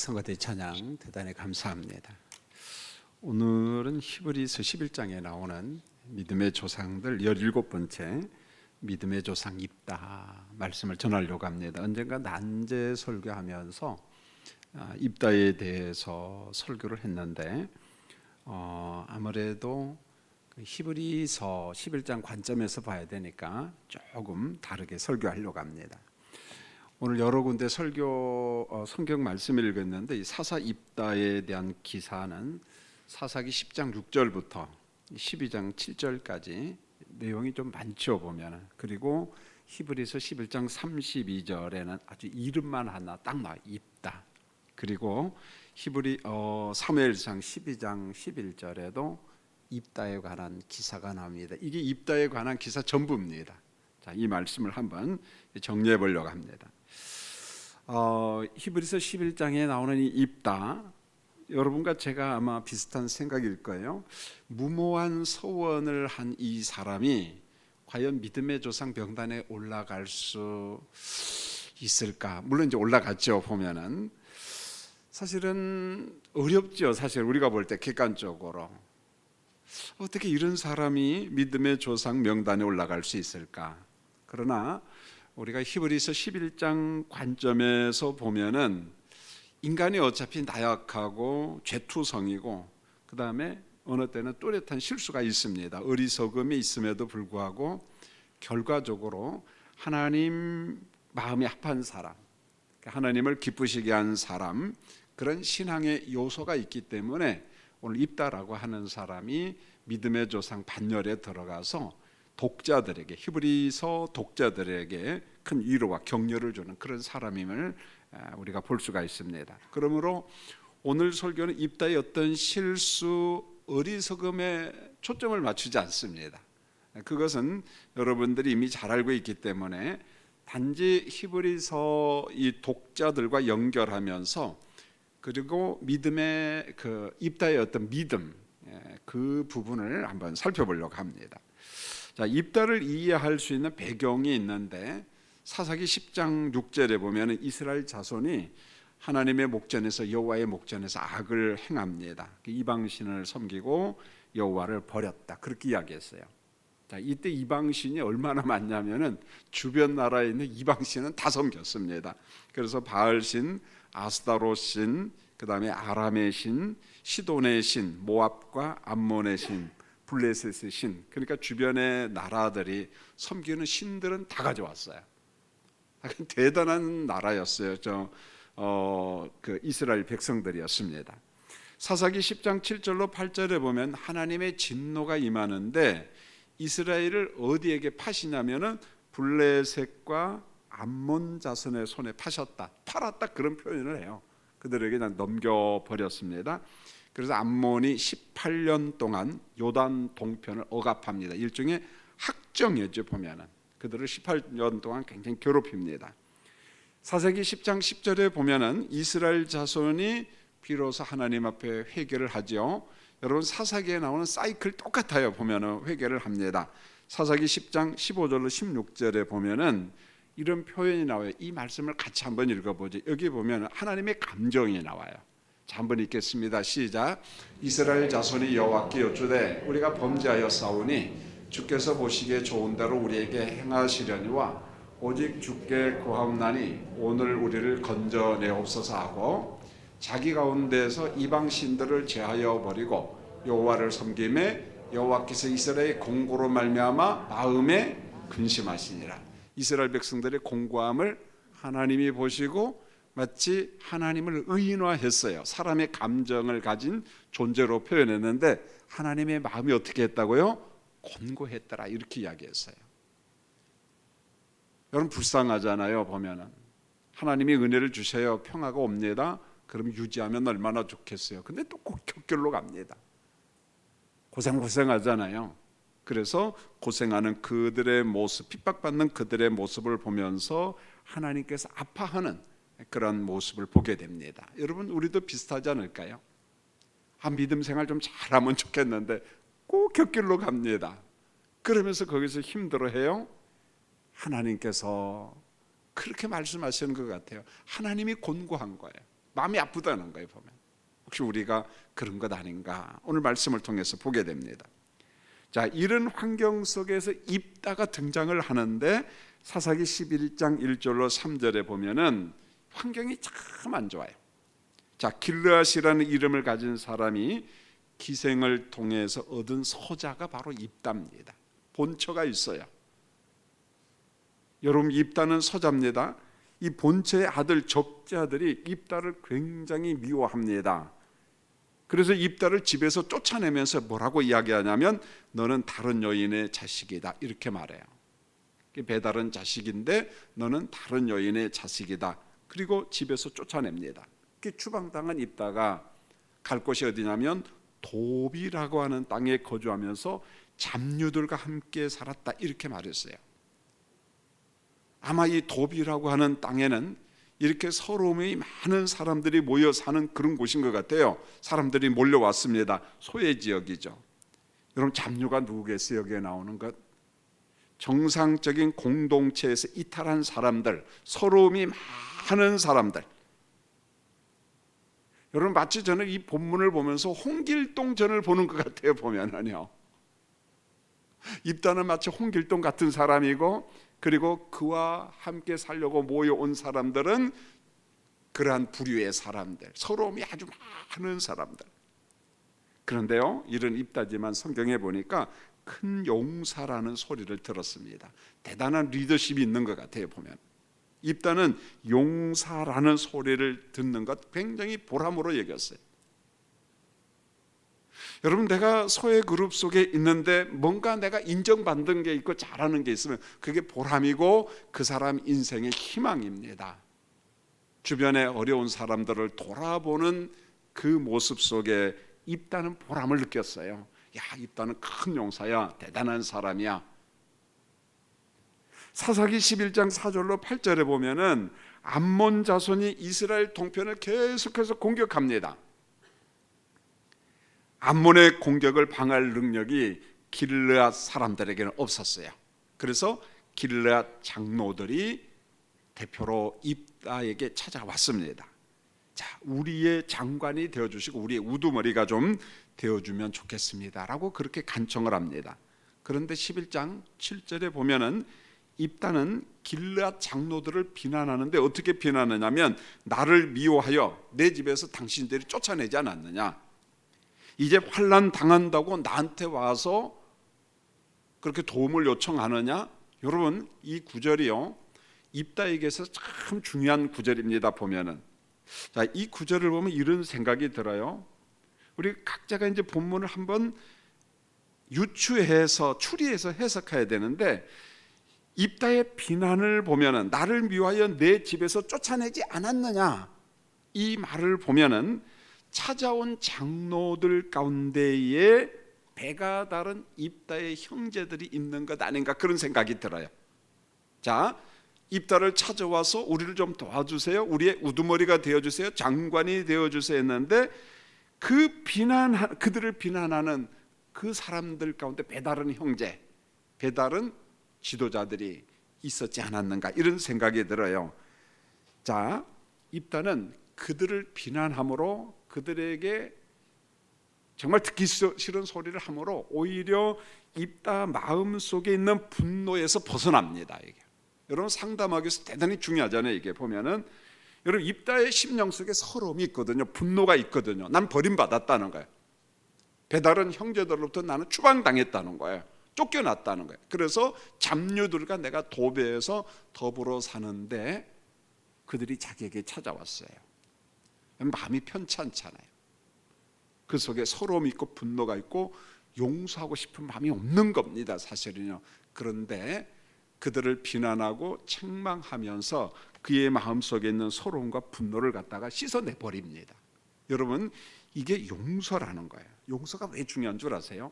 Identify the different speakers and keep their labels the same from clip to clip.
Speaker 1: 성가대 찬양 대단히 감사합니다. 오늘은 히브리서 11장에 나오는 믿음의 조상들 17번째 믿음의 조상 입다 말씀을 전하려고 합니다. 언젠가 난제 설교하면서 입다에 대해서 설교를 했는데 아무래도 히브리서 11장 관점에서 봐야 되니까 조금 다르게 설교하려고 합니다. 오늘 여러 군데 성경 말씀을 읽었는데 이 사사 입다에 대한 기사는 사사기 10장 6절부터 12장 7절까지 내용이 좀 많죠 보면. 그리고 히브리서 11장 32절에는 아주 이름만 하나 딱 나와 입다. 그리고 사무엘상 12장 11절에도 입다에 관한 기사가 나옵니다. 이게 입다에 관한 기사 전부입니다. 자, 이 말씀을 한번 정리해 보려고 합니다. 히브리서 11장에 나오는 이 입다, 여러분과 제가 아마 비슷한 생각일 거예요. 무모한 서원을 한 이 사람이 과연 믿음의 조상 명단에 올라갈 수 있을까? 물론 이제 올라갔죠. 보면은 사실은 어렵죠. 사실 우리가 볼 때 객관적으로 어떻게 이런 사람이 믿음의 조상 명단에 올라갈 수 있을까? 그러나 우리가 히브리서 11장 관점에서 보면은 인간이 어차피 나약하고 죄투성이고 그 다음에 어느 때는 또렷한 실수가 있습니다. 어리석음이 있음에도 불구하고 결과적으로 하나님 마음이 합한 사람, 하나님을 기쁘시게 한 사람, 그런 신앙의 요소가 있기 때문에 오늘 입다라고 하는 사람이 믿음의 조상 반열에 들어가서 독자들에게, 히브리서 독자들에게 큰 위로와 격려를 주는 그런 사람임을 우리가 볼 수가 있습니다. 그러므로 오늘 설교는 입다의 어떤 실수, 어리석음에 초점을 맞추지 않습니다. 그것은 여러분들이 이미 잘 알고 있기 때문에 단지 히브리서 이 독자들과 연결하면서 그리고 믿음의 그 입다의 어떤 믿음, 그 부분을 한번 살펴보려고 합니다. 자, 입다를 이해할 수 있는 배경이 있는데 사사기 10장 6절에 보면 이스라엘 자손이 하나님의 목전에서 여호와의 목전에서 악을 행합니다. 이방신을 섬기고 여호와를 버렸다, 그렇게 이야기했어요. 자, 이때 이방신이 얼마나 많냐면은 주변 나라에 있는 이방신은 다 섬겼습니다. 그래서 바알신, 아스타롯신, 그 다음에 아람의 신, 시돈의 신, 모압과 암몬의 신, 블레셋의 신, 그러니까 주변의 나라들이 섬기는 신들은 다 가져왔어요. 대단한 나라였어요. 그 이스라엘 백성들이었습니다. 사사기 10장 7절로 8절에 보면 하나님의 진노가 임하는데 이스라엘을 어디에게 파시냐면은 블레셋과 암몬 자손의 손에 파셨다, 팔았다, 그런 표현을 해요. 그들에게 그냥 넘겨버렸습니다. 그래서 암몬이 18년 동안 요단 동편을 억압합니다. 일종의 학정이죠. 보면은 그들을 18년 동안 굉장히 괴롭힙니다. 사사기 10장 10절에 보면은 이스라엘 자손이 비로소 하나님 앞에 회개를 하죠. 여러분 사사기에 나오는 사이클 똑같아요. 보면은 회개를 합니다. 사사기 10장 15절로 16절에 보면은 이런 표현이 나와요. 이 말씀을 같이 한번 읽어보죠. 여기 보면 하나님의 감정이 나와요. 자, 한번 읽겠습니다. 시작. 이스라엘 자손이 여호와께 여쭈되 우리가 범죄하여 싸우니 주께서 보시기에 좋은 대로 우리에게 행하시려니와 오직 주께 구하옵나니 오늘 우리를 건져내옵소서 하고 자기 가운데에서 이방 신들을 제하여 버리고 여호와를 섬김에 여호와께서 이스라엘의 공고로 말미암아 마음에 근심하시니라. 이스라엘 백성들의 공고함을 하나님이 보시고 마치 하나님을 의인화했어요. 사람의 감정을 가진 존재로 표현했는데 하나님의 마음이 어떻게 했다고요? 곤고했더라, 이렇게 이야기했어요. 여러분 불쌍하잖아요. 보면은 하나님이 은혜를 주셔요, 평화가 옵니다. 그럼 유지하면 얼마나 좋겠어요. 근데 또 꼭 격결로 갑니다. 고생하잖아요. 그래서 고생하는 그들의 모습, 핍박받는 그들의 모습을 보면서 하나님께서 아파하는 그런 모습을 보게 됩니다. 여러분 우리도 비슷하지 않을까요? 믿음 생활 좀 잘하면 좋겠는데 꼭 격길로 갑니다. 그러면서 거기서 힘들어해요. 하나님께서 그렇게 말씀하시는 것 같아요. 하나님이 곤고한 거예요. 마음이 아프다는 거예요. 보면 혹시 우리가 그런 것 아닌가 오늘 말씀을 통해서 보게 됩니다. 자, 이런 환경 속에서 입다가 등장을 하는데 사사기 11장 1절로 3절에 보면은 환경이 참 안 좋아요. 자, 길르앗이라는 이름을 가진 사람이 기생을 통해서 얻은 소자가 바로 입다입니다. 본처가 있어요. 여러분, 입다는 소자입니다. 이 본처의 아들 적자들이 입다를 굉장히 미워합니다. 그래서 입다를 집에서 쫓아내면서 뭐라고 이야기하냐면 너는 다른 여인의 자식이다 이렇게 말해요. 배달은 자식인데 너는 다른 여인의 자식이다. 그리고 집에서 쫓아냅니다. 추방당한 입다가 갈 곳이 어디냐면 도비라고 하는 땅에 거주하면서 잡류들과 함께 살았다 이렇게 말했어요. 아마 이 도비라고 하는 땅에는 이렇게 서러움이 많은 사람들이 모여 사는 그런 곳인 것 같아요. 사람들이 몰려왔습니다. 소외 지역이죠. 여러분, 잡류가 누구겠어요? 여기에 나오는 것? 정상적인 공동체에서 이탈한 사람들, 서러움이 많은 사람들. 여러분, 마치 저는 이 본문을 보면서 홍길동 전을 보는 것 같아요. 보면은요, 입다는 마치 홍길동 같은 사람이고, 그리고 그와 함께 살려고 모여온 사람들은 그러한 부류의 사람들, 서러움이 아주 많은 사람들. 그런데요, 이런 입다지만 성경에 보니까 큰 용사라는 소리를 들었습니다. 대단한 리더십이 있는 것 같아요. 보면 입다는 용사라는 소리를 듣는 것 굉장히 보람으로 여겼어요. 여러분, 내가 소외 그룹 속에 있는데 뭔가 내가 인정받는 게 있고 잘하는 게 있으면 그게 보람이고 그 사람 인생의 희망입니다. 주변에 어려운 사람들을 돌아보는 그 모습 속에 입다는 보람을 느꼈어요. 야, 입다는 큰 용사야, 대단한 사람이야. 사사기 11장 4절로 8절에 보면은 암몬 자손이 이스라엘 동편을 계속해서 공격합니다. 암몬의 공격을 방할 능력이 길르앗 사람들에게는 없었어요. 그래서 길르앗 장로들이 대표로 입다에게 찾아왔습니다. 자, 우리의 장관이 되어주시고 우리의 우두머리가 좀 되어주면 좋겠습니다 라고 그렇게 간청을 합니다. 그런데 11장 7절에 보면은 입다는 길르앗 장로들을 비난하는데 어떻게 비난하냐면 나를 미워하여 내 집에서 당신들이 쫓아내지 않았느냐, 이제 환난 당한다고 나한테 와서 그렇게 도움을 요청하느냐. 여러분, 이 구절이요, 입다에게서 참 중요한 구절입니다. 보면은, 자, 이 구절을 보면 이런 생각이 들어요. 우리 각자가 이제 본문을 한번 유추해서 추리해서 해석해야 되는데, 입다의 비난을 보면은 나를 미워하여 내 집에서 쫓아내지 않았느냐, 이 말을 보면은 찾아온 장로들 가운데에 배가 다른 입다의 형제들이 있는 것 아닌가 그런 생각이 들어요. 자, 입다를 찾아와서 우리를 좀 도와주세요, 우리의 우두머리가 되어주세요, 장관이 되어주세요 했는데 그들을 비난하는 그 사람들 가운데 배다른 형제, 배다른 지도자들이 있었지 않았는가 이런 생각이 들어요. 자, 입다는 그들을 비난함으로 그들에게 정말 듣기 싫은 소리를 함으로 오히려 입다 마음속에 있는 분노에서 벗어납니다. 이게 여러분, 상담하기 위해서 대단히 중요하잖아요. 이게 보면은 여러분, 입다의 심령 속에 서러움이 있거든요. 분노가 있거든요. 난 버림받았다는 거예요. 배다른 형제들로부터 나는 추방당했다는 거예요. 쫓겨났다는 거예요. 그래서 잡류들과 내가 도배해서 더불어 사는데 그들이 자기에게 찾아왔어요. 마음이 편찮잖아요. 그 속에 서러움이 있고 분노가 있고 용서하고 싶은 마음이 없는 겁니다, 사실은요. 그런데 그들을 비난하고 책망하면서 그의 마음속에 있는 서러움과 분노를 갖다가 씻어내버립니다. 여러분, 이게 용서라는 거예요. 용서가 왜 중요한 줄 아세요?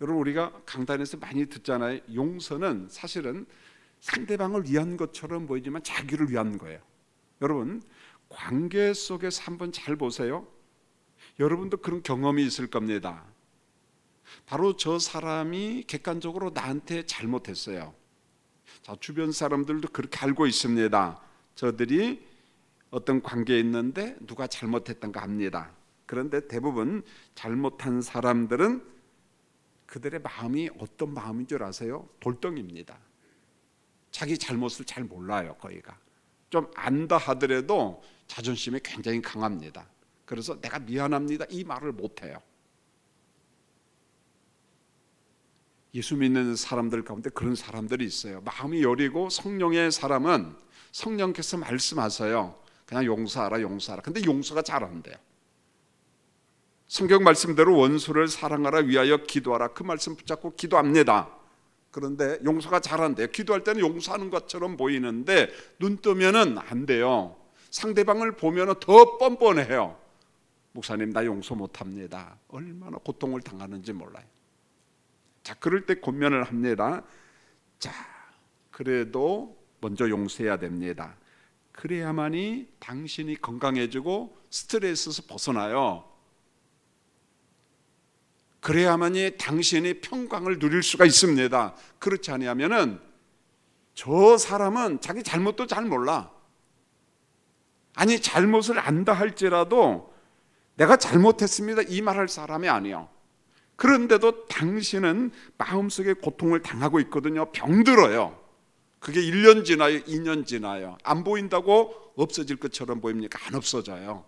Speaker 1: 여러분, 우리가 강단에서 많이 듣잖아요. 용서는 사실은 상대방을 위한 것처럼 보이지만 자기를 위한 거예요. 여러분, 관계 속에서 한번 잘 보세요. 여러분도 그런 경험이 있을 겁니다. 바로 저 사람이 객관적으로 나한테 잘못했어요. 자, 주변 사람들도 그렇게 알고 있습니다. 저들이 어떤 관계에 있는데 누가 잘못했던가 합니다. 그런데 대부분 잘못한 사람들은 그들의 마음이 어떤 마음인 줄 아세요? 돌덩입니다. 자기 잘못을 잘 몰라요. 거의가 좀 안다 하더라도 자존심이 굉장히 강합니다. 그래서 내가 미안합니다 이 말을 못해요. 예수 믿는 사람들 가운데 그런 사람들이 있어요. 마음이 여리고 성령의 사람은 성령께서 말씀하세요. 그냥 용서하라 용서하라. 근데 용서가 잘 안 돼요. 성경 말씀대로 원수를 사랑하라 위하여 기도하라 그 말씀 붙잡고 기도합니다. 그런데 용서가 잘 안 돼요. 기도할 때는 용서하는 것처럼 보이는데 눈 뜨면은 안 돼요. 상대방을 보면은 더 뻔뻔해요. 목사님 나 용서 못합니다. 얼마나 고통을 당하는지 몰라요. 자, 그럴 때 권면을 합니다. 자, 그래도 먼저 용서해야 됩니다. 그래야만이 당신이 건강해지고 스트레스에서 벗어나요. 그래야만이 당신이 평강을 누릴 수가 있습니다. 그렇지 않으면은 저 사람은 자기 잘못도 잘 몰라. 아니 잘못을 안다 할지라도 내가 잘못했습니다 이 말할 사람이 아니에요. 그런데도 당신은 마음속에 고통을 당하고 있거든요. 병들어요. 그게 1년 지나요 2년 지나요. 안 보인다고 없어질 것처럼 보입니까? 안 없어져요.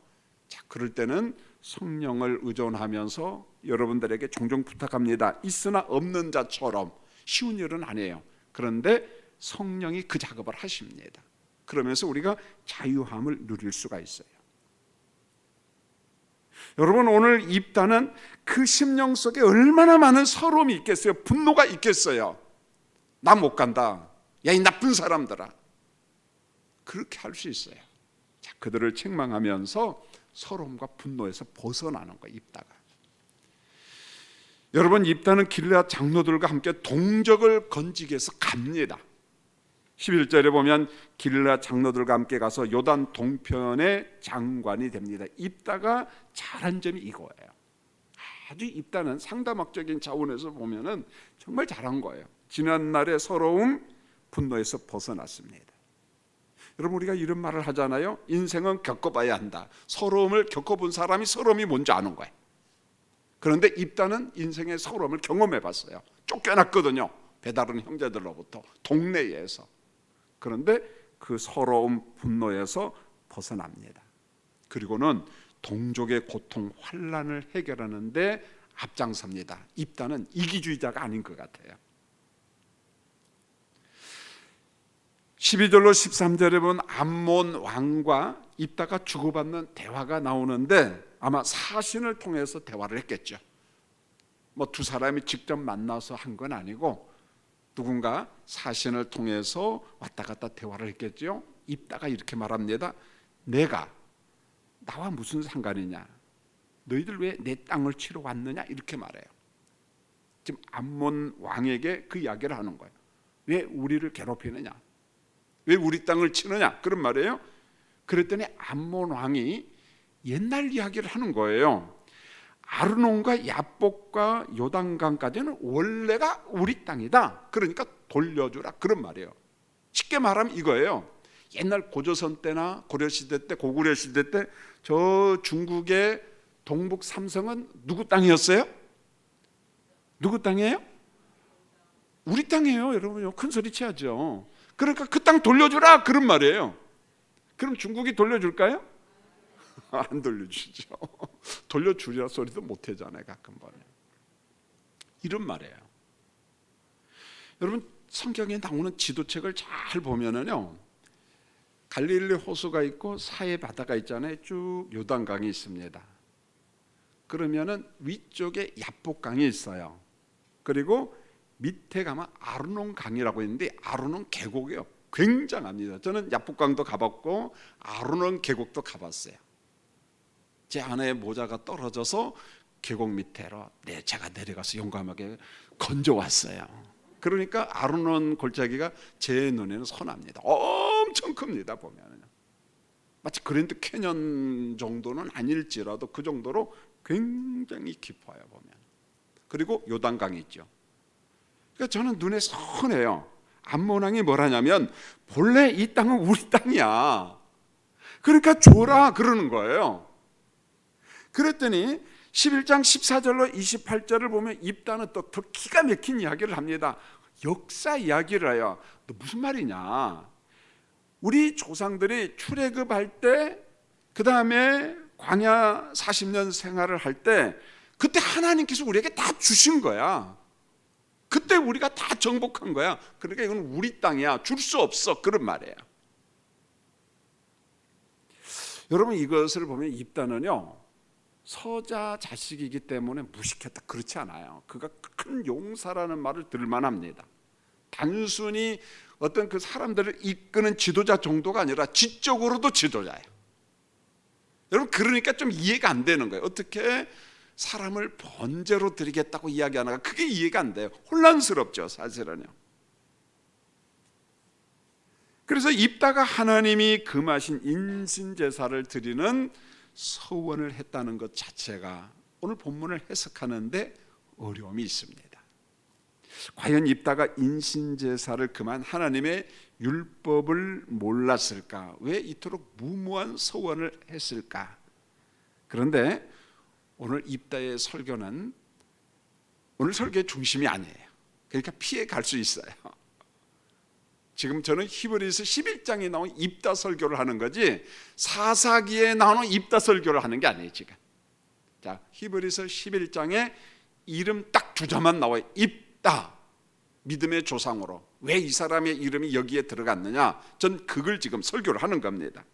Speaker 1: 자, 그럴 때는 성령을 의존하면서 여러분들에게 종종 부탁합니다. 있으나 없는 자처럼. 쉬운 일은 아니에요. 그런데 성령이 그 작업을 하십니다. 그러면서 우리가 자유함을 누릴 수가 있어요. 여러분 오늘 입다는 그 심령 속에 얼마나 많은 서러움이 있겠어요. 분노가 있겠어요. 나 못 간다. 야, 이 나쁜 사람들아. 그렇게 할 수 있어요. 자, 그들을 책망하면서 서러움과 분노에서 벗어나는 거예요. 입다가. 여러분 입다는 길르앗 장로들과 함께 동족을 건지기 위해서 갑니다. 11절에 보면 길르앗 장로들과 함께 가서 요단 동편의 장관이 됩니다. 입다가 잘한 점이 이거예요. 아주 입다는 상담학적인 차원에서 보면은 정말 잘한 거예요. 지난날의 서러움, 분노에서 벗어났습니다. 여러분 우리가 이런 말을 하잖아요. 인생은 겪어봐야 한다. 서러움을 겪어본 사람이 서러움이 뭔지 아는 거예요. 그런데 입다는 인생의 서러움을 경험해봤어요. 쫓겨났거든요. 배다른 형제들로부터 동네에서. 그런데 그 서러움 분노에서 벗어납니다. 그리고는 동족의 고통 환난을 해결하는데 앞장섭니다. 입다는 이기주의자가 아닌 것 같아요. 12절로 13절에 보면 암몬 왕과 입다가 주고받는 대화가 나오는데 아마 사신을 통해서 대화를 했겠죠. 뭐 두 사람이 직접 만나서 한 건 아니고 누군가 사신을 통해서 왔다 갔다 대화를 했겠죠. 입다가 이렇게 말합니다. 내가 나와 무슨 상관이냐? 너희들 왜 내 땅을 치러 왔느냐? 이렇게 말해요. 지금 암몬 왕에게 그 이야기를 하는 거예요. 왜 우리를 괴롭히느냐? 왜 우리 땅을 치느냐? 그런 말이에요. 그랬더니 암몬 왕이 옛날 이야기를 하는 거예요. 아르논과 야복과 요단강까지는 원래가 우리 땅이다. 그러니까 돌려주라. 그런 말이에요. 쉽게 말하면 이거예요. 옛날 고조선 때나 고려시대 때, 고구려 시대 때 저 중국의 동북 삼성은 누구 땅이었어요? 누구 땅이에요? 우리 땅이에요. 여러분요. 큰 소리 쳐야죠. 그러니까 그 땅 돌려주라. 그런 말이에요. 그럼 중국이 돌려줄까요? 안 돌려주죠. 돌려주리라 소리도 못하잖아요. 가끔 보면. 이런 말이에요. 여러분 성경에 나오는 지도책을 잘 보면은요, 갈릴리 호수가 있고 사해 바다가 있잖아요. 쭉 요단강이 있습니다. 그러면은 위쪽에 야복강이 있어요. 그리고 밑에 가면 아르논강이라고 있는데 아르논 계곡이요. 굉장합니다. 저는 야복강도 가봤고 아르논 계곡도 가봤어요. 제 아내의 모자가 떨어져서 계곡 밑으로 제가 내려가서 용감하게 건져왔어요. 그러니까 아르논 골짜기가 제 눈에는 선합니다. 엄청 큽니다. 보면 마치 그랜드 캐년 정도는 아닐지라도 그 정도로 굉장히 깊어요. 보면. 그리고 요단강이 있죠. 그러니까 저는 눈에 선해요. 암몬 왕이 뭘 하냐면 본래 이 땅은 우리 땅이야. 그러니까 줘라 그러는 거예요. 그랬더니 11장 14절로 28절을 보면 입다는 또 더 기가 막힌 이야기를 합니다. 역사 이야기를 해요. 너 무슨 말이냐? 우리 조상들이 출애굽할 때, 그 다음에 광야 40년 생활을 할 때, 그때 하나님께서 우리에게 다 주신 거야. 그때 우리가 다 정복한 거야. 그러니까 이건 우리 땅이야. 줄 수 없어. 그런 말이에요. 여러분, 이것을 보면 입다는요, 서자 자식이기 때문에 무식했다, 그렇지 않아요. 그가 큰 용사라는 말을 들만합니다. 단순히 어떤 그 사람들을 이끄는 지도자 정도가 아니라 지적으로도 지도자예요. 여러분, 그러니까 좀 이해가 안 되는 거예요. 어떻게 사람을 번제로 드리겠다고 이야기하는가, 그게 이해가 안 돼요. 혼란스럽죠, 사실은요. 그래서 입다가 하나님이 금하신 인신제사를 드리는 서원을 했다는 것 자체가 오늘 본문을 해석하는데 어려움이 있습니다. 과연 입다가 인신제사를 금한 하나님의 율법을 몰랐을까? 왜 이토록 무모한 서원을 했을까? 그런데 오늘 입다의 설교는 오늘 설교의 중심이 아니에요. 그러니까 피해 갈 수 있어요. 지금 저는 히브리서 11장에 나온 입다 설교를 하는 거지 사사기에 나오는 입다 설교를 하는 게 아니에요 지금. 자, 히브리서 11장에 이름 딱 두 자만 나와요. 입다, 믿음의 조상으로. 왜 이 사람의 이름이 여기에 들어갔느냐, 전 그걸 지금 설교를 하는 겁니다.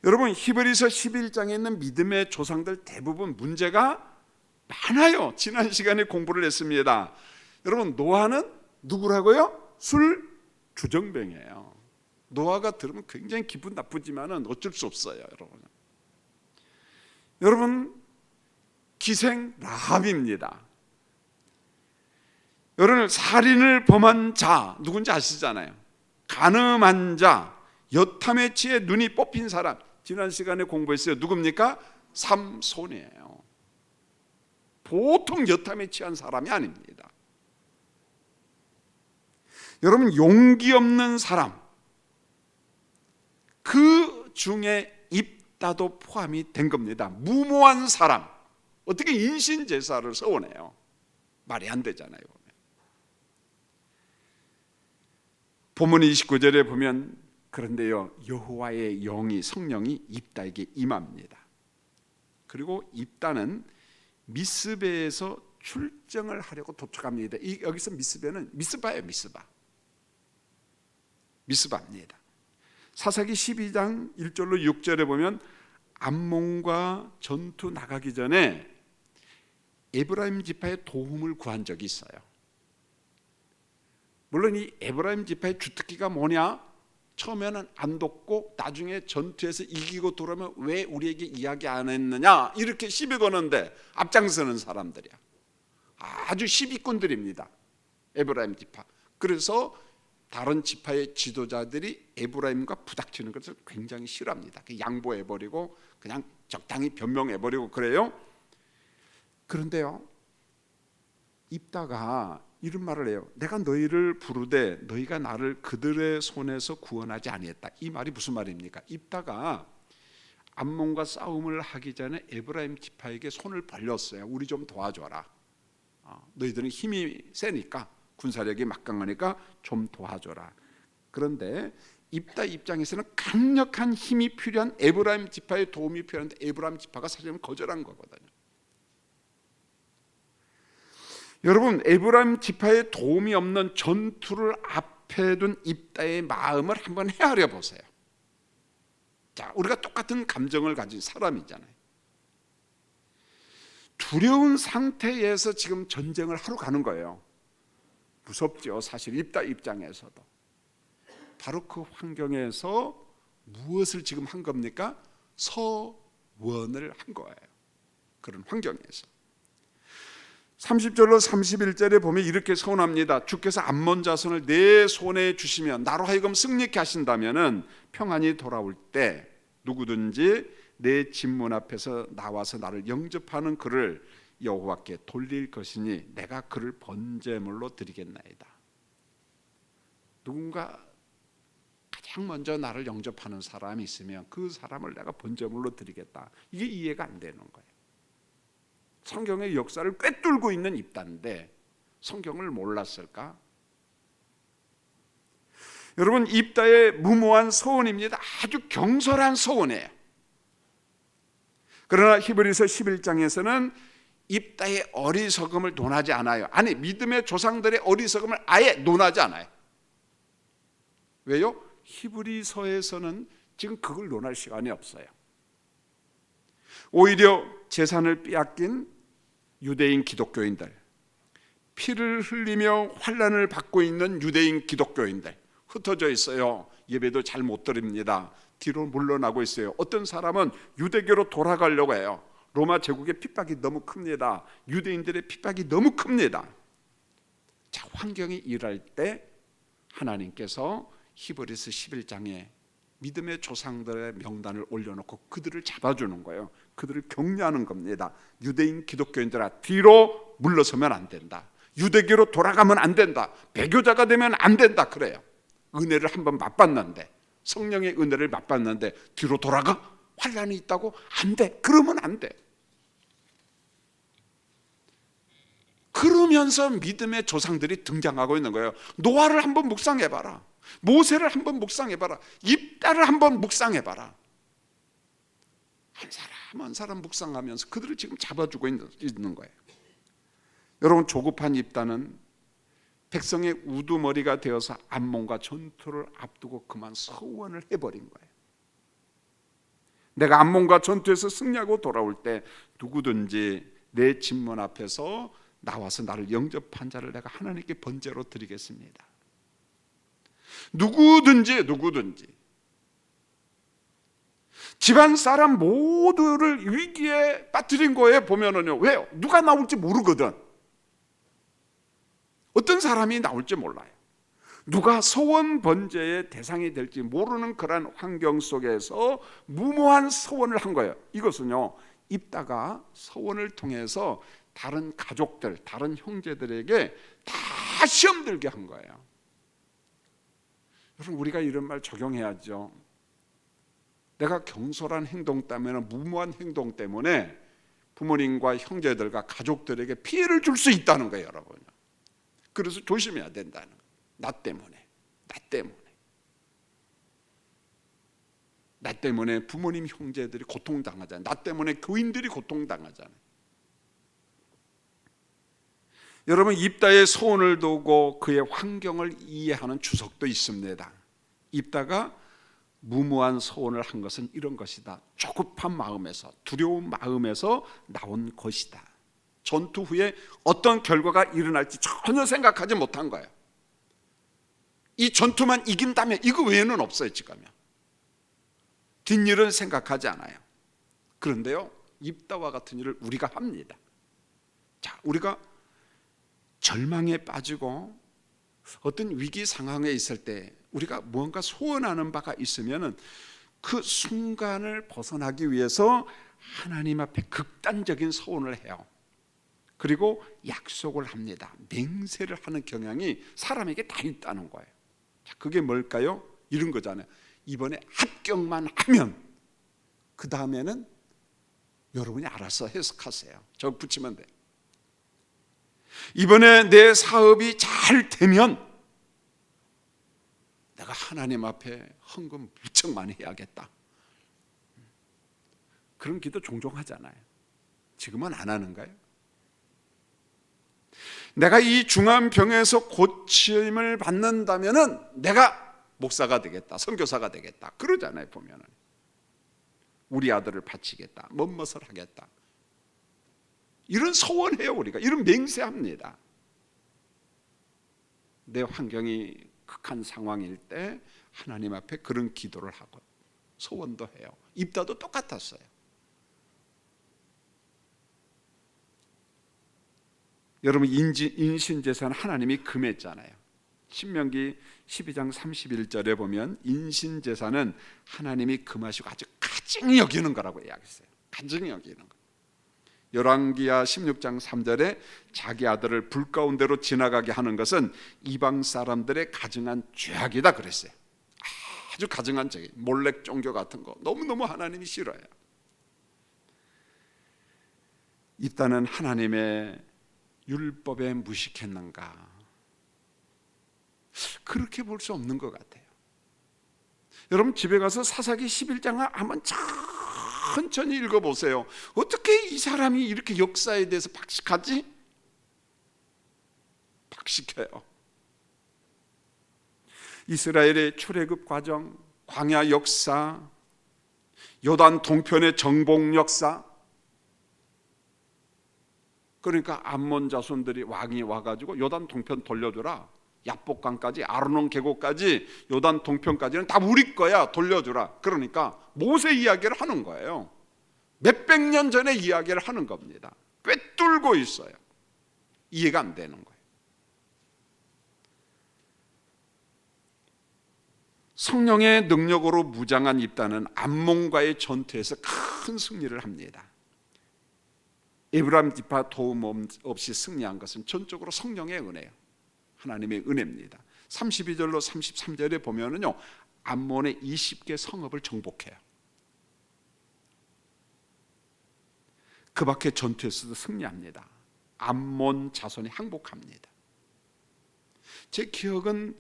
Speaker 1: 여러분, 히브리서 11장에 있는 믿음의 조상들 대부분 문제가 많아요. 지난 시간에 공부를 했습니다. 여러분, 노아는 누구라고요? 술 주정뱅이에요. 노아가 들으면 굉장히 기분 나쁘지만 어쩔 수 없어요. 여러분, 기생 라합입니다. 여러분, 살인을 범한 자 누군지 아시잖아요. 간음한 자, 여탐에 취해 눈이 뽑힌 사람, 지난 시간에 공부했어요. 누굽니까? 삼손이에요. 보통 여탐에 취한 사람이 아닙니다. 여러분, 용기 없는 사람, 그 중에 입다도 포함이 된 겁니다. 무모한 사람, 어떻게 인신제사를 서원해요? 말이 안 되잖아요. 본문 29절에 보면, 그런데요, 여호와의 영이, 성령이 입다에게 임합니다. 그리고 입다는 미스베에서 출정을 하려고 도착합니다. 여기서 미스베는 미스바예요. 미스바입니다. 사사기 12장 1절로 6절에 보면 암몬과 전투 나가기 전에 에브라임 지파의 도움을 구한 적이 있어요. 물론 이 에브라임 지파의 주특기가 뭐냐? 처음에는 안 돕고 나중에 전투에서 이기고 돌아오면 왜 우리에게 이야기 안 했느냐, 이렇게 시비 거는데 앞장서는 사람들이야. 아주 시비꾼들입니다, 에브라임 지파. 그래서 다른 지파의 지도자들이 에브라임과 부닥치는 것을 굉장히 싫어합니다. 양보해버리고 그냥 적당히 변명해버리고 그래요. 그런데요, 입다가 이런 말을 해요. 내가 너희를 부르되 너희가 나를 그들의 손에서 구원하지 아니했다. 이 말이 무슨 말입니까? 입다가 암몬과 싸움을 하기 전에 에브라임 지파에게 손을 벌렸어요. 우리 좀 도와줘라. 너희들은 힘이 세니까, 군사력이 막강하니까 좀 도와줘라. 그런데 입다 입장에서는 강력한 힘이 필요한, 에브라임 지파의 도움이 필요한데 에브라임 지파가 사실은 거절한 거거든요. 여러분, 에브라임 지파의 도움이 없는 전투를 앞에 둔 입다의 마음을 한번 헤아려 보세요. 자, 우리가 똑같은 감정을 가진 사람이잖아요. 두려운 상태에서 지금 전쟁을 하러 가는 거예요. 무섭죠, 사실 입다 입장에서도. 바로 그 환경에서 무엇을 지금 한 겁니까? 서원을 한 거예요. 그런 환경에서 30절로 31절에 보면 이렇게 서원합니다. 주께서 암몬 자손을 내 손에 주시면 나로 하여금 승리케 하신다면 평안이 돌아올 때 누구든지 내 집문 앞에서 나와서 나를 영접하는 그를 여호와께 돌릴 것이니 내가 그를 번제물로 드리겠나이다. 누군가 가장 먼저 나를 영접하는 사람이 있으면 그 사람을 내가 번제물로 드리겠다. 이게 이해가 안 되는 거예요. 성경의 역사를 꿰뚫고 있는 입다인데 성경을 몰랐을까? 여러분, 입다의 무모한 서원입니다. 아주 경솔한 서원이에요. 그러나 히브리서 11장에서는 입다의 어리석음을 논하지 않아요. 아니, 믿음의 조상들의 어리석음을 아예 논하지 않아요. 왜요? 히브리서에서는 지금 그걸 논할 시간이 없어요. 오히려 재산을 빼앗긴 유대인 기독교인들, 피를 흘리며 환난을 받고 있는 유대인 기독교인들 흩어져 있어요. 예배도 잘 못 드립니다. 뒤로 물러나고 있어요. 어떤 사람은 유대교로 돌아가려고 해요. 로마 제국의 핍박이 너무 큽니다. 유대인들의 핍박이 너무 큽니다. 자, 환경이 이럴 때 하나님께서 히브리서 11장에 믿음의 조상들의 명단을 올려놓고 그들을 잡아주는 거예요. 그들을 격려하는 겁니다. 유대인 기독교인들아, 뒤로 물러서면 안 된다. 유대교로 돌아가면 안 된다. 배교자가 되면 안 된다. 그래요. 은혜를 한번 맛봤는데, 성령의 은혜를 맛봤는데 뒤로 돌아가? 환난이 있다고? 안 돼. 그러면 안 돼. 그러면서 믿음의 조상들이 등장하고 있는 거예요. 노아를 한번 묵상해봐라. 모세를 한번 묵상해봐라. 입다를 한번 묵상해봐라. 한 사람 한 사람 묵상하면서 그들을 지금 잡아주고 있는 거예요. 여러분, 조급한 입다는 백성의 우두머리가 되어서 암몬과 전투를 앞두고 그만 서원을 해버린 거예요. 내가 암몬과 전투에서 승리하고 돌아올 때 누구든지 내 진문 앞에서 나와서 나를 영접한 자를 내가 하나님께 번제로 드리겠습니다. 누구든지 집안 사람 모두를 위기에 빠뜨린 거에 보면은요, 왜요? 누가 나올지 모르거든. 어떤 사람이 나올지 몰라요. 누가 소원 번제의 대상이 될지 모르는 그런 환경 속에서 무모한 서원을 한 거예요. 이것은요, 입다가 서원을 통해서 다른 가족들, 다른 형제들에게 다 시험 들게 한 거예요. 여러분, 우리가 이런 말 적용해야죠. 내가 경솔한 행동 때문에, 무모한 행동 때문에 부모님과 형제들과 가족들에게 피해를 줄 수 있다는 거예요, 여러분. 그래서 조심해야 된다는 거예요. 나 때문에 부모님, 형제들이 고통당하잖아요. 나 때문에 교인들이 고통당하잖아요. 여러분, 입다의 소원을 두고 그의 환경을 이해하는 주석도 있습니다. 입다가 무모한 소원을 한 것은 이런 것이다. 조급한 마음에서, 두려운 마음에서 나온 것이다. 전투 후에 어떤 결과가 일어날지 전혀 생각하지 못한 거예요. 이 전투만 이긴다면 이거 외에는 없어요. 지금요. 뒷일은 생각하지 않아요. 그런데요, 입다와 같은 일을 우리가 합니다. 자, 우리가 절망에 빠지고 어떤 위기 상황에 있을 때 우리가 무언가 소원하는 바가 있으면 그 순간을 벗어나기 위해서 하나님 앞에 극단적인 소원을 해요. 그리고 약속을 합니다. 맹세를 하는 경향이 사람에게 다 있다는 거예요. 자, 그게 뭘까요? 이런 거잖아요. 이번에 합격만 하면 그 다음에는 여러분이 알아서 해석하세요. 저 붙이면 돼요. 이번에 내 사업이 잘 되면 내가 하나님 앞에 헌금 무척 많이 해야겠다. 그런 기도 종종 하잖아요. 지금은 안 하는가요? 내가 이 중한 병에서 고침을 받는다면은 내가 목사가 되겠다, 선교사가 되겠다, 그러잖아요. 보면은 우리 아들을 바치겠다, 멋멋을 하겠다, 이런 소원해요. 우리가 이런 맹세합니다. 내 환경이 극한 상황일 때 하나님 앞에 그런 기도를 하고 소원도 해요. 입다도 똑같았어요. 여러분, 인신제사는 하나님이 금했잖아요. 신명기 12장 31절에 보면 인신제사는 하나님이 금하시고 아주 가증히 여기는 거라고 이야기했어요. 가증히 여기는 거. 열왕기하 16장 3절에 자기 아들을 불 가운데로 지나가게 하는 것은 이방 사람들의 가증한 죄악이다 그랬어요. 아주 가증한적인 몰렉 종교 같은 거 너무너무 하나님이 싫어요. 입다는 하나님의 율법에 무식했는가? 그렇게 볼 수 없는 것 같아요. 여러분 집에 가서 사사기 11장을 한번 천천히 읽어보세요. 어떻게 이 사람이 이렇게 역사에 대해서 박식하지? 박식해요. 이스라엘의 출애굽 과정, 광야 역사, 요단 동편의 정복 역사. 그러니까 암몬 자손들이 왕이 와가지고 요단 동편 돌려주라. 야복강까지 아르논 계곡까지 요단 동편까지는 다 우리 거야, 돌려주라. 그러니까 모세 이야기를 하는 거예요. 몇백 년 전의 이야기를 하는 겁니다. 꿰뚫고 있어요. 이해가 안 되는 거예요. 성령의 능력으로 무장한 입다는 암몬과의 전투에서 큰 승리를 합니다. 에브라임 지파 도움 없이 승리한 것은 전적으로 성령의 은혜예요. 하나님의 은혜입니다. 32절로 33절에 보면은요, 암몬의 20개 성읍을 정복해요. 그 밖에 전투에서도 승리합니다. 암몬 자손이 항복합니다. 제 기억은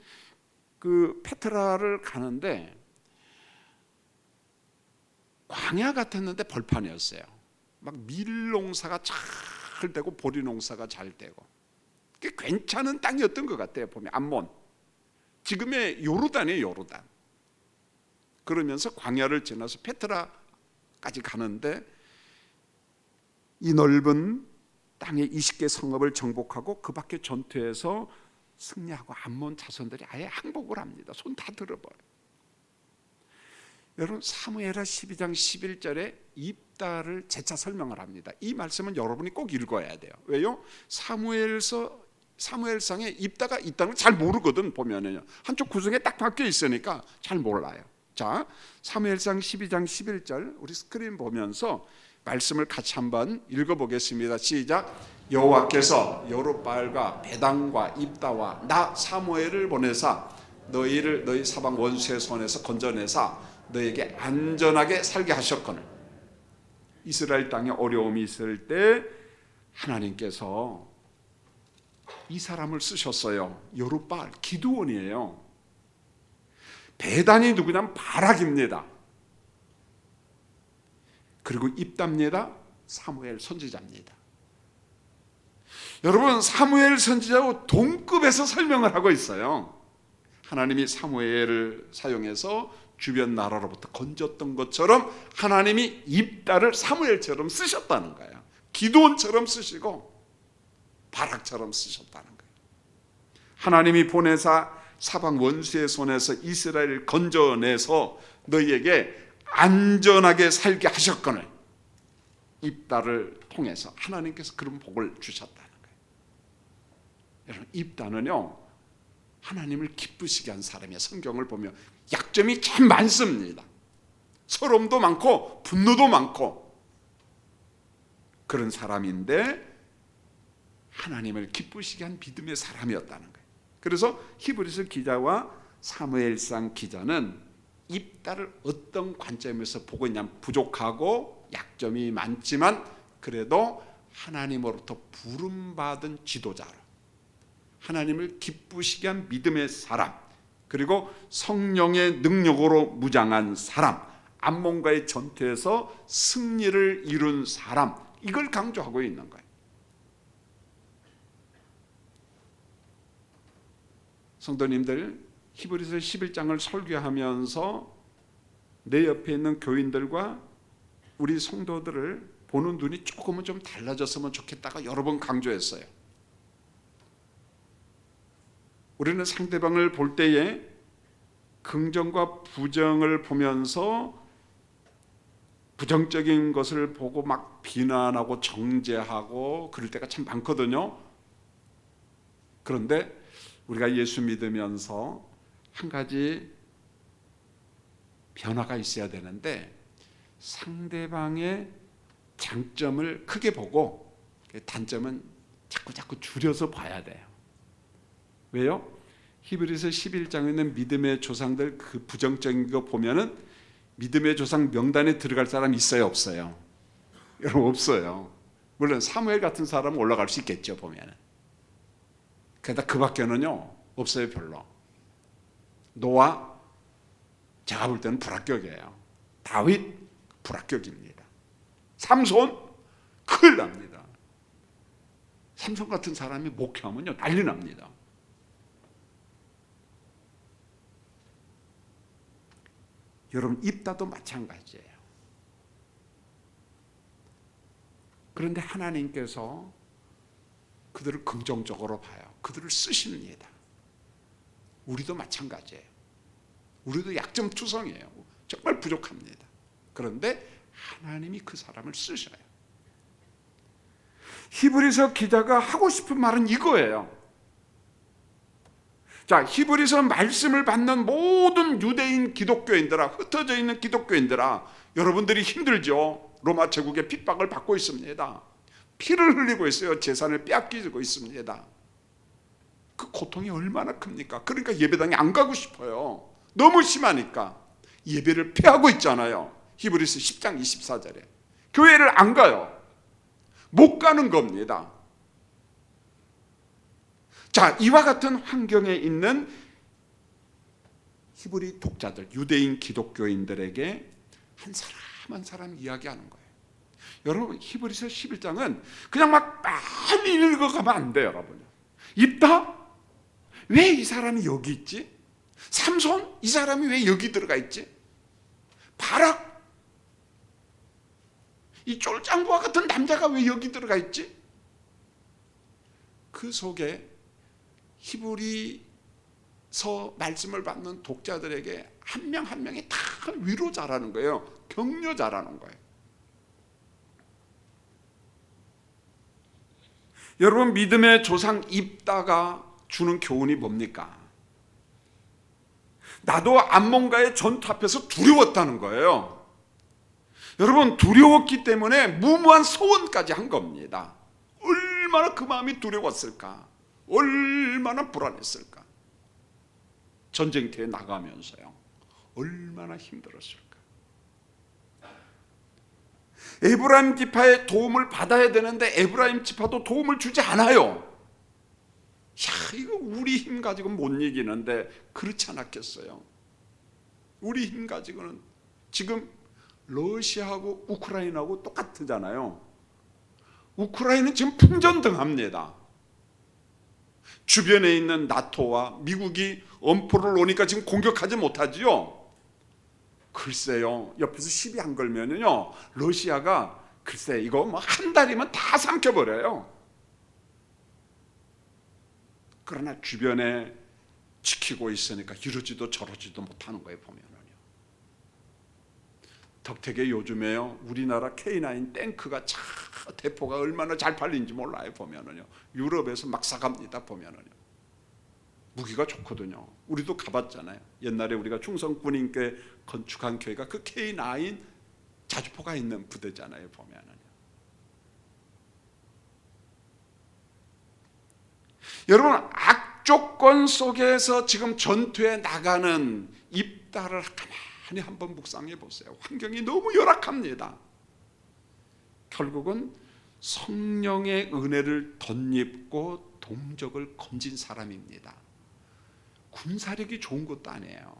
Speaker 1: 그 페트라를 가는데 광야 같았는데 벌판이었어요. 막 밀농사가 잘 되고 보리농사가 잘 되고 괜찮은 땅이었던 것 같아요. 보면 암몬, 지금의 요르단이에요. 요르단. 그러면서 광야를 지나서 페트라까지 가는데 이 넓은 땅의 20개 성읍을 정복하고 그 밖에 전투에서 승리하고 암몬 자손들이 아예 항복을 합니다. 손 다 들어버려요. 여러분 사무엘하 12장 11절에 입다를 재차 설명을 합니다. 이 말씀은 여러분이 꼭 읽어야 돼요. 왜요? 사무엘상에 입다가 있다는 걸 잘 모르거든. 보면은요, 한쪽 구석에 딱 박혀 있으니까 잘 몰라요. 자, 사무엘상 12장 11절 우리 스크린 보면서 말씀을 같이 한번 읽어보겠습니다. 시작. 여호와께서 여룻바알과 베단과 입다와 나 사무엘을 보내사 너희를 너희 사방 원수의 손에서 건져내사 너에게 안전하게 살게 하셨거늘. 이스라엘 땅에 어려움이 있을 때 하나님께서 이 사람을 쓰셨어요. 여룻바알, 기드온이에요. 베단이 누구냐면 바락입니다. 그리고 입답니다. 사무엘 선지자입니다. 여러분 사무엘 선지자하고 동급에서 설명을 하고 있어요. 하나님이 사무엘을 사용해서 주변 나라로부터 건졌던 것처럼 하나님이 입다를 사무엘처럼 쓰셨다는 거예요. 기드온처럼 쓰시고 바락처럼 쓰셨다는 거예요. 하나님이 보내사 사방 원수의 손에서 이스라엘을 건져내서 너희에게 안전하게 살게 하셨거늘. 입다를 통해서 하나님께서 그런 복을 주셨다는 거예요. 여러분 입다는요 하나님을 기쁘시게 한 사람이에요. 성경을 보면 약점이 참 많습니다. 서름도 많고 분노도 많고 그런 사람인데 하나님을 기쁘시게 한 믿음의 사람이었다는 거예요. 그래서 히브리서 기자와 사무엘상 기자는 입다를 어떤 관점에서 보고 있냐면 부족하고 약점이 많지만 그래도 하나님으로부터 부름받은 지도자로, 하나님을 기쁘시게 한 믿음의 사람, 그리고 성령의 능력으로 무장한 사람, 암몬과의 전투에서 승리를 이룬 사람, 이걸 강조하고 있는 거예요. 성도님들, 히브리서 11장을 설교하면서 내 옆에 있는 교인들과 우리 성도들을 보는 눈이 조금은 좀 달라졌으면 좋겠다가 여러 번 강조했어요. 우리는 상대방을 볼 때에 긍정과 부정을 보면서 부정적인 것을 보고 막 비난하고 정죄하고 그럴 때가 참 많거든요. 그런데 우리가 예수 믿으면서 한 가지 변화가 있어야 되는데 상대방의 장점을 크게 보고 단점은 자꾸 줄여서 봐야 돼요. 왜요? 히브리서 11장에 있는 믿음의 조상들 그 부정적인 거 보면은 믿음의 조상 명단에 들어갈 사람 있어요, 없어요? 여러분 없어요. 물론 사무엘 같은 사람은 올라갈 수 있겠죠, 보면은. 그러다 그 밖에는요 없어요, 별로. 노아 제가 볼 때는 불합격이에요. 다윗 불합격입니다. 삼손 큰일 납니다. 삼손 같은 사람이 목회하면요 난리 납니다. 여러분 입다도 마찬가지예요. 그런데 하나님께서 그들을 긍정적으로 봐요. 그들을 쓰십니다. 우리도 마찬가지예요. 우리도 약점투성이에요. 정말 부족합니다. 그런데 하나님이 그 사람을 쓰셔요. 히브리서 기자가 하고 싶은 말은 이거예요. 자, 히브리서 말씀을 받는 모든 유대인 기독교인들아, 흩어져 있는 기독교인들아, 여러분들이 힘들죠? 로마 제국의 핍박을 받고 있습니다. 피를 흘리고 있어요. 재산을 빼앗기고 있습니다. 그 고통이 얼마나 큽니까? 그러니까 예배당에 안 가고 싶어요. 너무 심하니까. 예배를 피하고 있잖아요. 히브리서 10장 24절에. 교회를 안 가요. 못 가는 겁니다. 자, 이와 같은 환경에 있는 히브리 독자들, 유대인 기독교인들에게 한 사람 한 사람 이야기하는 거예요. 여러분, 히브리서 11장은 그냥 막 빨리 읽어가면 안 돼요, 여러분. 입다? 왜 이 사람이 여기 있지? 삼손? 이 사람이 왜 여기 들어가 있지? 바락? 이 쫄짱부와 같은 남자가 왜 여기 들어가 있지? 그 속에 히브리서 말씀을 받는 독자들에게 한 명 한 명이 다 위로자라는 거예요. 격려자라는 거예요. 여러분, 믿음의 조상 입다가 주는 교훈이 뭡니까? 나도 암몬과의 전투 앞에서 두려웠다는 거예요. 여러분, 두려웠기 때문에 무모한 소원까지 한 겁니다. 얼마나 그 마음이 두려웠을까? 얼마나 불안했을까? 전쟁터에 나가면서요. 얼마나 힘들었을까? 에브라임 지파의 도움을 받아야 되는데 에브라임 지파도 도움을 주지 않아요. 야, 이거 우리 힘 가지고는 못 이기는데 그렇지 않았겠어요? 우리 힘 가지고는 지금 러시아하고 우크라이나하고 똑같잖아요. 우크라이나는 지금 풍전등합니다. 주변에 있는 나토와 미국이 엄포를 놓으니까 지금 공격하지 못하지요. 글쎄요, 옆에서 시비 안 걸면요, 러시아가 글쎄 이거 뭐 한 달이면 다 삼켜버려요. 그러나 주변에 지키고 있으니까 이러지도 저러지도 못하는 거예요, 보면은요. 덕택에 요즘에요, 우리나라 K9 탱크가 차 대포가 얼마나 잘 팔리는지 몰라요, 보면은요. 유럽에서 막 사갑니다, 보면은요. 무기가 좋거든요. 우리도 가봤잖아요. 옛날에 우리가 충성군인께 건축한 교회가 그 K9 자주포가 있는 부대잖아요, 보면은요. 여러분, 악조건 속에서 지금 전투에 나가는 입다를 가만히 한번 묵상해 보세요. 환경이 너무 열악합니다. 결국은 성령의 은혜를 덧입고 동적을 건진 사람입니다. 군사력이 좋은 것도 아니에요.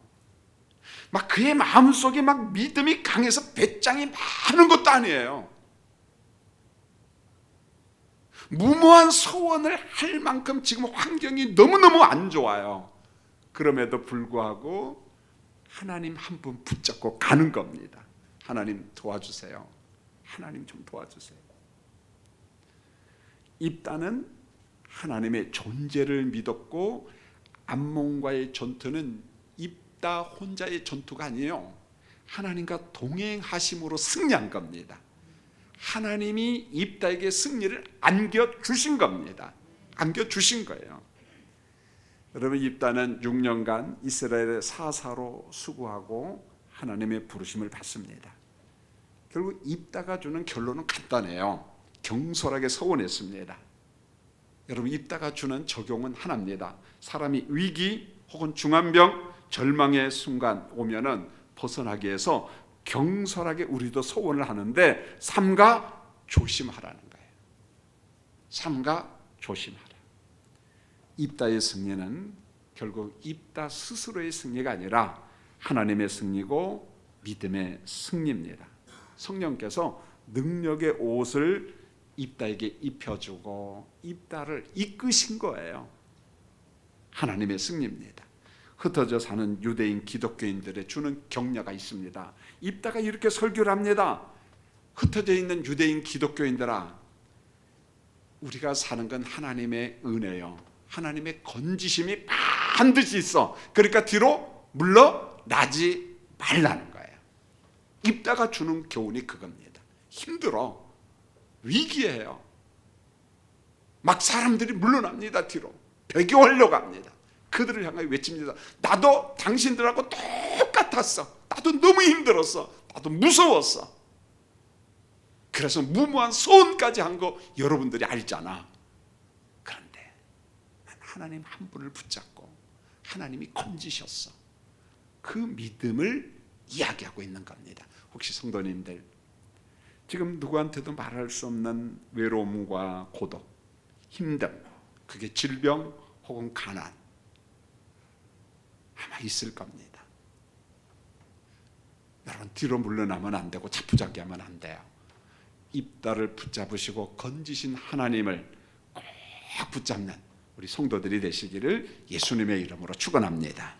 Speaker 1: 막 그의 마음속에 막 믿음이 강해서 배짱이 많은 것도 아니에요. 무모한 소원을 할 만큼 지금 환경이 너무너무 안 좋아요. 그럼에도 불구하고 하나님 한 분 붙잡고 가는 겁니다. 하나님 도와주세요. 하나님 좀 도와주세요. 입다는 하나님의 존재를 믿었고, 암몬과의 전투는 입다 혼자의 전투가 아니에요. 하나님과 동행하심으로 승리한 겁니다. 하나님이 입다에게 승리를 안겨주신 겁니다. 안겨주신 거예요. 여러분, 입다는 6년간 이스라엘의 사사로 수고하고 하나님의 부르심을 받습니다. 결국 입다가 주는 결론은 간단해요. 경솔하게 서원했습니다. 여러분, 입다가 주는 적용은 하나입니다. 사람이 위기, 혹은 중환병, 절망의 순간 오면은 벗어나기 위해서 경솔하게 우리도 소원을 하는데 삼가 조심하라는 거예요. 삼가 조심하라. 입다의 승리는 결국 입다 스스로의 승리가 아니라 하나님의 승리고 믿음의 승리입니다. 성령께서 능력의 옷을 입다에게 입혀주고 입다를 이끄신 거예요. 하나님의 승리입니다. 흩어져 사는 유대인 기독교인들의 주는 격려가 있습니다. 입다가 이렇게 설교를 합니다. 흩어져 있는 유대인 기독교인들아, 우리가 사는 건 하나님의 은혜요, 하나님의 건지심이 반드시 있어. 그러니까 뒤로 물러나지 말라는 거예요. 입다가 주는 교훈이 그겁니다. 힘들어, 위기예요. 막 사람들이 물러납니다. 뒤로 배교하려고 합니다. 그들을 향하여 외칩니다. 나도 당신들하고 똑같았어. 나도 너무 힘들었어. 나도 무서웠어. 그래서 무모한 소원까지 한 거 여러분들이 알잖아. 그런데 난 하나님 한 분을 붙잡고 하나님이 건지셨어. 그 믿음을 이야기하고 있는 겁니다. 혹시 성도님들, 지금 누구한테도 말할 수 없는 외로움과 고독, 힘듦, 그게 질병 혹은 가난 아마 있을 겁니다. 여러분, 뒤로 물러나면 안 되고 자꾸자기 하면 안 돼요. 입다를 붙잡으시고 건지신 하나님을 꼭 붙잡는 우리 성도들이 되시기를 예수님의 이름으로 축원합니다.